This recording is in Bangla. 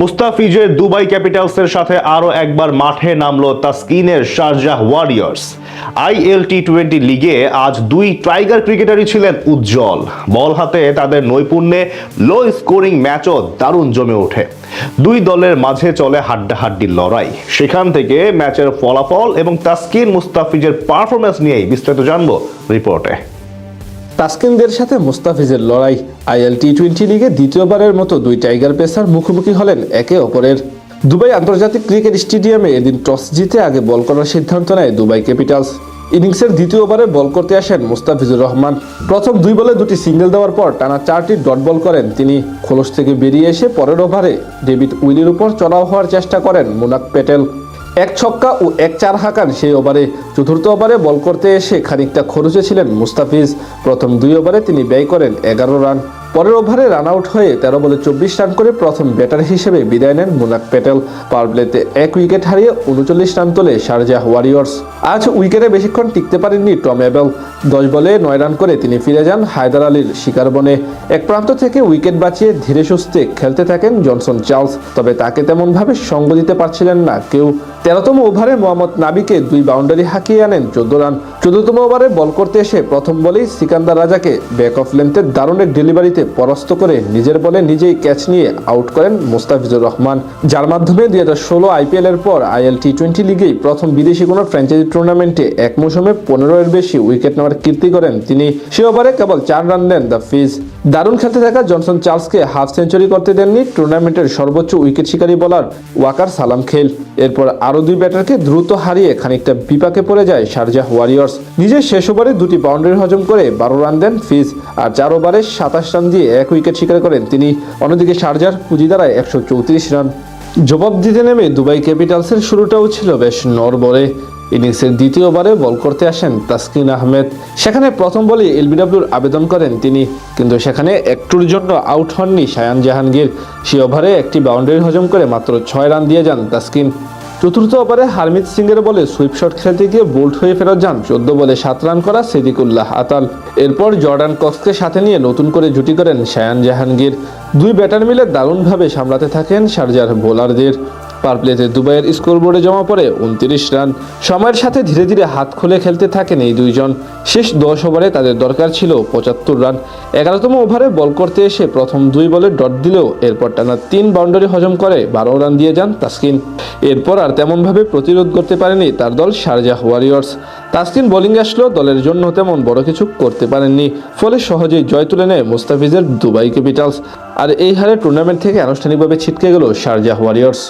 মুস্তাফিজের দুবাই ক্যাপিটালসের সাথে আরও একবার মাঠে নামলো তাসকিনের শারজাহ ওয়ারিয়র্স। আইএল টি-20 লিগে আজ দুই টাইগার ক্রিকেটারই ছিলেন উজ্জ্বল। বল হাতে তাদের নৈপুণ্যে লো স্কোরিং ম্যাচও দারুণ জমে ওঠে। দুই দলের মাঝে চলে হাড্ডাহাড্ডি লড়াই। সেখান থেকে ম্যাচের ফলাফল এবং তাসকিন মুস্তাফিজের পারফরম্যান্স নিয়েই বিস্তারিত জানবো রিপোর্টে। তাসকিনদের সাথে মুস্তাফিজের লড়াই। আইএল টি-20 লিগে দ্বিতীয়বারের মতো দুই টাইগার পেসার মুখোমুখি হলেন একে অপরের। দুবাই আন্তর্জাতিক ক্রিকেট স্টেডিয়ামে এদিন টস জিতে আগে বল করার সিদ্ধান্ত নেয় দুবাই ক্যাপিটালস। ইনিংসের দ্বিতীয় ওভারে বল করতে আসেন মুস্তাফিজুর রহমান। প্রথম দুই বলে দুটি সিঙ্গেল দেওয়ার পর টানা 4টি ডট বল করেন তিনি। খোলস থেকে বেরিয়ে এসে পরের ওভারে ডেভিড উইলির উপর চড়াও হওয়ার চেষ্টা করেন মুনাক প্যাটেল। এক ছক্কা ও এক চার হাঁকান সেই ওভারে। চতুর্থ ওভারে বল করতে এসে খানিকটা খরচে ছিলেন মুস্তাফিজ। প্রথম দুই ওভারে তিনি ব্যয় করেন 11 রান। পরের ওভারে রান আউট হয়ে 13 বলে 24 রান করে প্রথম ব্যাটার হিসেবে বিদায় নেন মুনাক প্যাটেল। পাওয়ার প্লেতে এক উইকেট হারিয়ে 39 রান তোলে শারজাহ ওয়ারিয়র্স। আজ উইকেটে বেশিক্ষণ টিকতে পারেননি টম এবেল। 10 বলে 9 রান করে তিনি ফিরে যান হায়দার আলীর শিকার বনে। এক প্রান্ত থেকে উইকেট বাঁচিয়ে ধীরে সুস্থে খেলতে থাকেন জনসন চার্লস, তবে তাকে তেমনভাবে সঙ্গ দিতে পারছিলেন না কেউ। 13তম ওভারে মোহাম্মদ নাবিকে 2 বাউন্ডারি হাঁকিয়ে আনেন 14 রান। 14তম ওভারে বল করতে এসে প্রথম বলেই সিকান্দার রাজাকে ব্যাক অফ লেন্থের দারুণ এক ডেলিভারিতে পরাস্ত করে নিজের বলে নিজেই ক্যাচ নিয়ে আউট করেন মুস্তাফিজুর রহমান, যার মাধ্যমে 2016 আইপিএল এর পর আইএল টি-20 লিগেই প্রথম বিদেশি কোনো ফ্র্যাঞ্চাইজি টুর্নামেন্টে এক মৌসুমে 15-এর বেশি উইকেট নেওয়ার কীর্তি করেন তিনি। সে ওভারে কেবল 4 রান দেন দ্য ফিজ। দারুণ খেলতে থাকা জনসন চার্লসকে হাফ সেঞ্চুরি করতে দেননি টুর্নামেন্টের সর্বোচ্চ উইকেট শিকারী বোলার ওয়াকার সালাম খেল। এরপর আরও 2 ব্যাটারকে দ্রুত হারিয়ে খানিকটা বিপাকে পড়ে যায় শারজাহ ওয়ারিয়র্স। নিজের শেষ ওভারে 2টি বাউন্ডারি হজম করে 12 রান দেন ফিজ, আর 4 ওভারে 27 রান দিয়ে এক উইকেট শিকার করেন তিনি। অন্যদিকে শারজাহর পুঁজি দাঁড়ায় 134 রান। জবাব দিতে নেমে দুবাই ক্যাপিটালসের শুরুটাও ছিল বেশ নড়বড়ে। ইনিংসের দ্বিতীয় ওভারে বল করতে আসেন তাসকিন আহমেদ। সেখানে প্রথম বলে এলবিডব্লিউর আবেদন করেন তিনি, কিন্তু সেখানে একটুর জন্য আউট হননি শায়ান জাহাঙ্গীর। সে ওভারে একটি বাউন্ডারি হজম করে মাত্র 6 রান দিয়ে যান তাসকিন। চতুর্থ ওভারে হারমিত সিংয়ের বলে সুইপ শট খেলতে গিয়ে বোল্ড হয়ে ফেরত যান 14 বলে 7 রান করা সিদ্দিকুল্লাহ আতাল। এরপর জর্ডান কক্সকে সাথে নিয়ে নতুন করে জুটি করেন শায়ান জাহাঙ্গীর। 2 ব্যাটার মিলে দারুণভাবে সামলাতে থাকেন শারজাহর বোলারদের। পাওয়ার প্লেতে দুবাইয়ের স্কোরবোর্ডে জমা পড়ে 29 রান। সময়ের সাথে ধীরে ধীরে হাত খুলে খেলতে থাকেন এই দুইজন। শেষ 10 ওভারে তাদের দরকার ছিল 75 রান। 11তম ওভারে বল করতে এসে প্রথম 2 বলে ডট দিলেও এরপর টানা 3 বাউন্ডারি হজম করে 12 রান দিয়ে যান তাসকিন। এরপর আর তেমনভাবে প্রতিরোধ করতে পারেনি তার দল শারজাহ ওয়ারিয়র্স। তাসকিন বোলিং আসলেও দলের জন্য তেমন বড় কিছু করতে পারেননি, ফলে সহজেই জয় তুলে নেয় মুস্তাফিজের দুবাই ক্যাপিটালস। আর এই হারে টুর্নামেন্ট থেকে আনুষ্ঠানিকভাবে ছিটকে গেল শারজাহ ওয়ারিয়র্স।